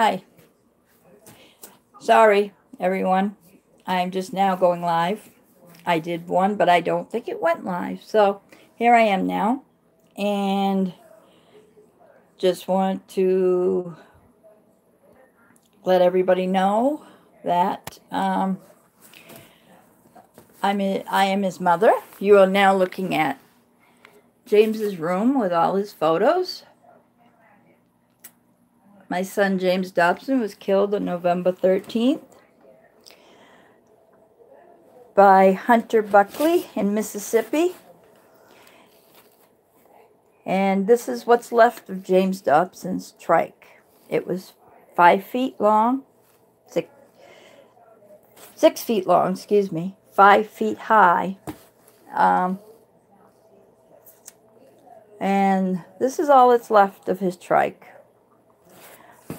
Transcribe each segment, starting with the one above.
Hi. Sorry, everyone. I'm just now going live. I did one, but I don't think it went live. So here I am now. And just want to let everybody know that I am his mother. You are now looking at James's room with all his photos. My son James Dobson was killed on November 13th by Hunter Buckley in Mississippi. And this is what's left of James Dobson's trike. It was 5 feet long, 6 feet long, 5 feet high. And this is all that's left of his trike.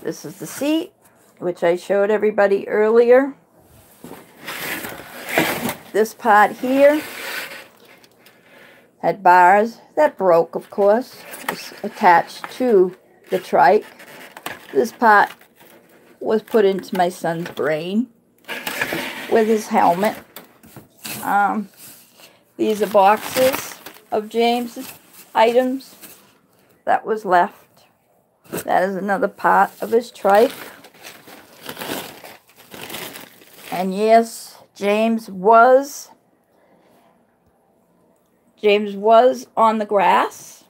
This is the seat, which I showed everybody earlier. This part here had bars that broke, of course. It was attached to the trike. This part was put into my son's brain with his helmet. These are boxes of James's items that was left. That is another part of his trike. And yes, James was on the grass.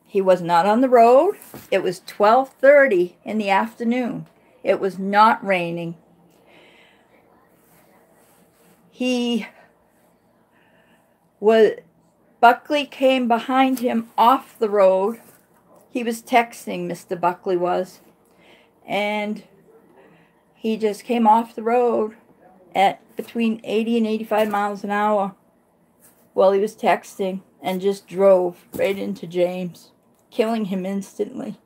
He was not on the road. It was 12:30 in the afternoon. It was not raining. Buckley came behind him off the road. He was texting, Mr. Buckley was. And he just came off the road at between 80 and 85 miles an hour while he was texting and just drove right into James, killing him instantly.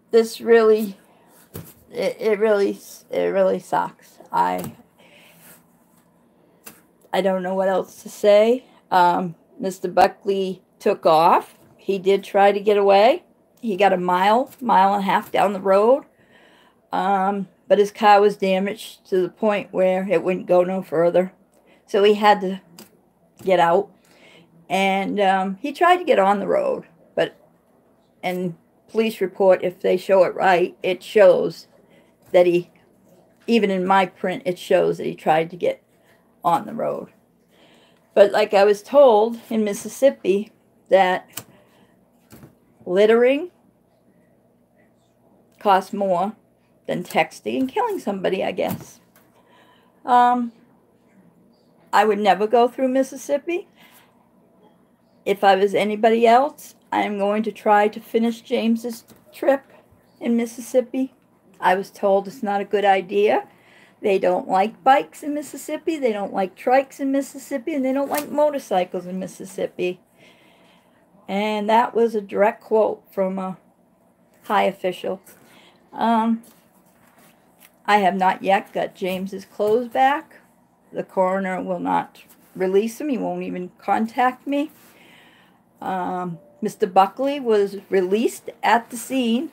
This really, it really sucks. I don't know what else to say. Mr. Buckley took off. He did try to get away. He got a mile and a half down the road. But his car was damaged to the point where it wouldn't go no further. So he had to get out. And he tried to get on the road. And police report, if they show it right, it shows that even in my print, it shows that he tried to get on the road. But like I was told in Mississippi, that littering costs more than texting and killing somebody, I guess. I would never go through Mississippi. If I was anybody else, I am going to try to finish James's trip in Mississippi. I was told it's not a good idea. They don't like bikes in Mississippi, they don't like trikes in Mississippi, and they don't like motorcycles in Mississippi. And that was a direct quote from a high official. I have not yet got James's clothes back. The coroner will not release him. He won't even contact me. Mr. Buckley was released at the scene.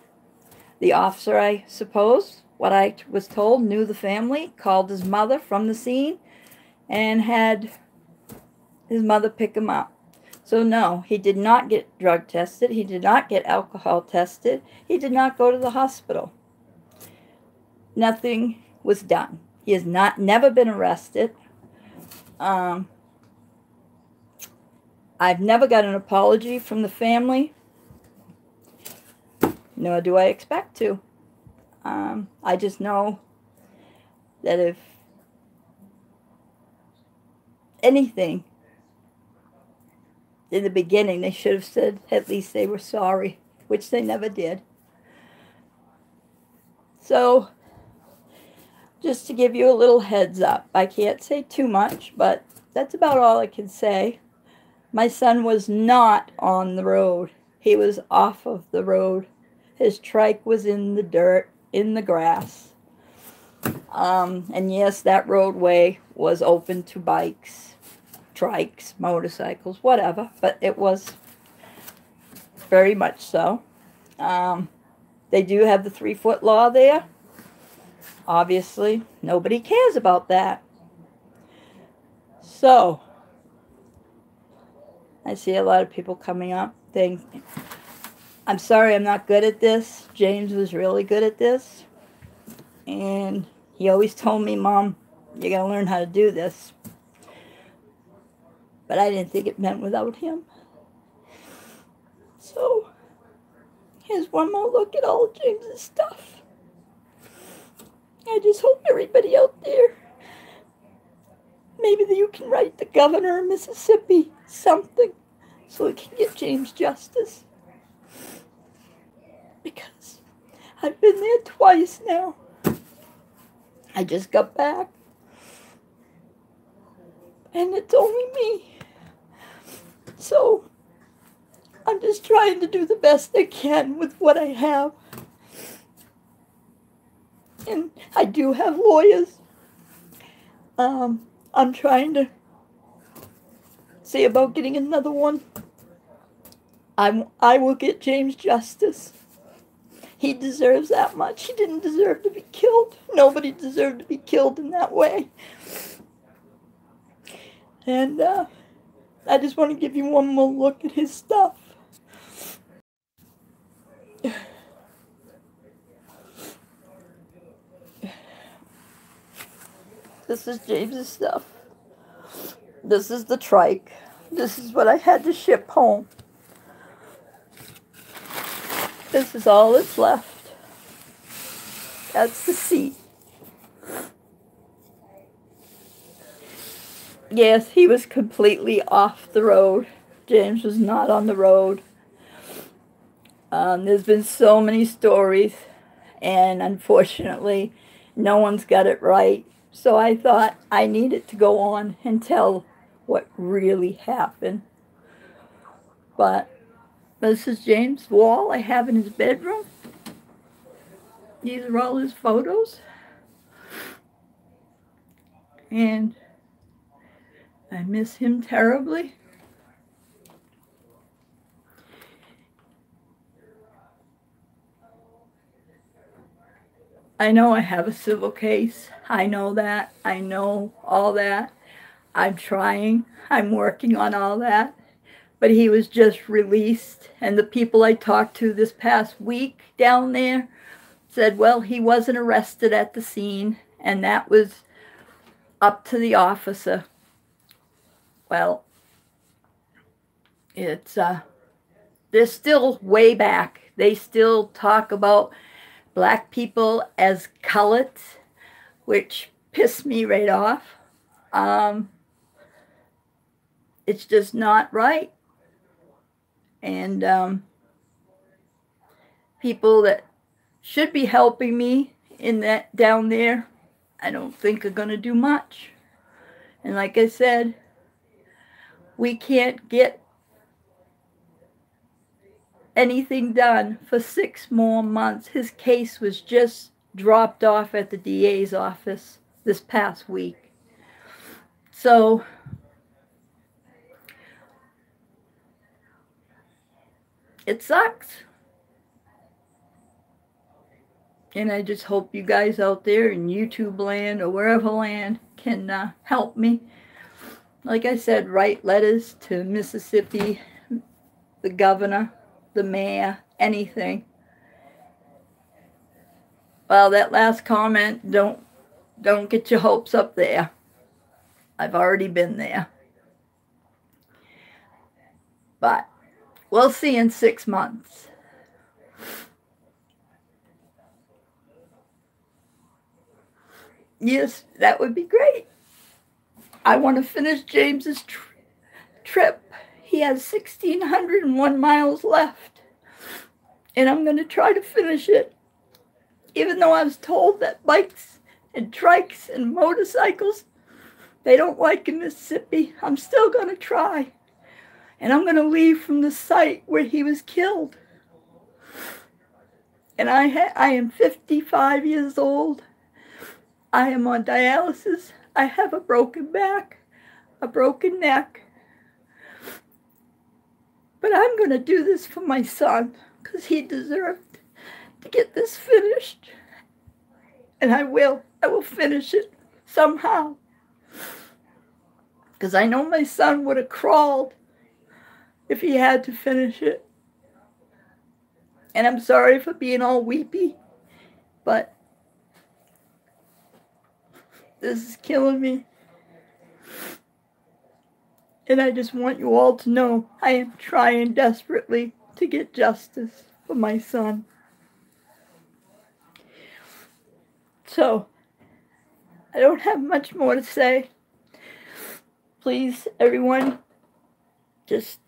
The officer, I suppose, what I was told, knew the family, called his mother from the scene, and had his mother pick him up. So no, he did not get drug tested. He did not get alcohol tested. He did not go to the hospital. Nothing was done. He has never been arrested. I've never got an apology from the family, nor do I expect to. I just know that if anything, in the beginning, they should have said at least they were sorry, which they never did. So, just to give you a little heads up, I can't say too much, but that's about all I can say. My son was not on the road. He was off of the road. His trike was in the dirt, in the grass. And yes, that roadway was open to bikes, trikes, motorcycles, whatever. But it was very much so. They do have the 3-foot law there. Obviously, nobody cares about that. So, I see a lot of people coming up saying, I'm sorry I'm not good at this. James was really good at this. And he always told me, Mom, you're going to learn how to do this. But I didn't think it meant without him. So, here's one more look at all of James's stuff. I just hope everybody out there, maybe you can write the governor of Mississippi something so we can get James justice. Because I've been there twice now. I just got back. And it's only me. So, I'm just trying to do the best I can with what I have. And I do have lawyers. I'm trying to see about getting another one. I will get James justice. He deserves that much. He didn't deserve to be killed. Nobody deserved to be killed in that way. And I just want to give you one more look at his stuff. This is James's stuff. This is the trike. This is what I had to ship home. This is all that's left. That's the seat. Yes, he was completely off the road. James was not on the road. There's been so many stories, and unfortunately, no one's got it right. So I thought I needed to go on and tell what really happened. But this is James' wall I have in his bedroom. These are all his photos. And I miss him terribly. I know I have a civil case. I know that. I know all that. I'm trying. I'm working on all that. But he was just released. And the people I talked to this past week down there said, well, he wasn't arrested at the scene. And that was up to the officer. Well, it's, they're still way back. They still talk about black people as cullets, which pissed me right off. It's just not right. And people that should be helping me in that down there, I don't think are going to do much. And like I said, we can't get anything done for 6 more months. His case was just dropped off at the DA's office this past week. So it sucks. And I just hope you guys out there in YouTube land or wherever land can help me. Like I said, write letters to Mississippi, the governor, the mayor, anything. Well, that last comment, don't get your hopes up there. I've already been there. But we'll see in 6 months. Yes, that would be great. I want to finish James's trip. He has 1,601 miles left. And I'm going to try to finish it. Even though I was told that bikes and trikes and motorcycles, they don't like in Mississippi, I'm still going to try. And I'm going to leave from the site where he was killed. And I am 55 years old. I am on dialysis. I have a broken back, a broken neck. But I'm going to do this for my son because he deserved to get this finished. And I will. I will finish it somehow. Because I know my son would have crawled if he had to finish it. And I'm sorry for being all weepy, but this is killing me. And I just want you all to know I am trying desperately to get justice for my son. So, I don't have much more to say. Please, everyone, just,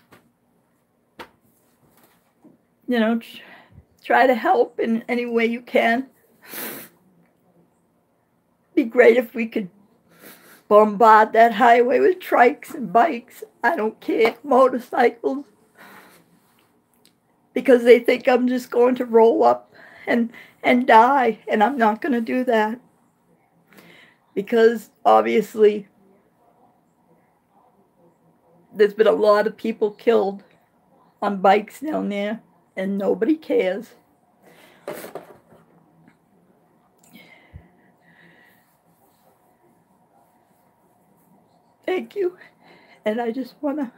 try to help in any way you can. Be great if we could bombard that highway with trikes and bikes. I don't care. Motorcycles. Because they think I'm just going to roll up and die. And I'm not going to do that. Because obviously there's been a lot of people killed on bikes down there. And nobody cares. Thank you. And I just want to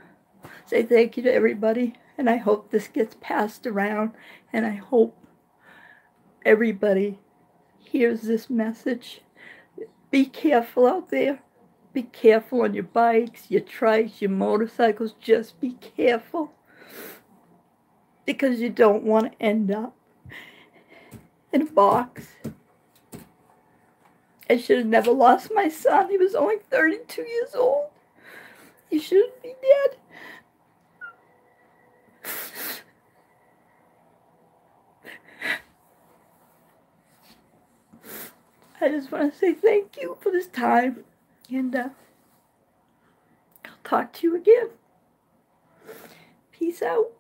say thank you to everybody. And I hope this gets passed around. And I hope everybody hears this message. Be careful out there. Be careful on your bikes, your trikes, your motorcycles. Just be careful. Because you don't want to end up in a box. I should have never lost my son. He was only 32 years old. He shouldn't be dead. I just want to say thank you for this time. And I'll talk to you again. Peace out.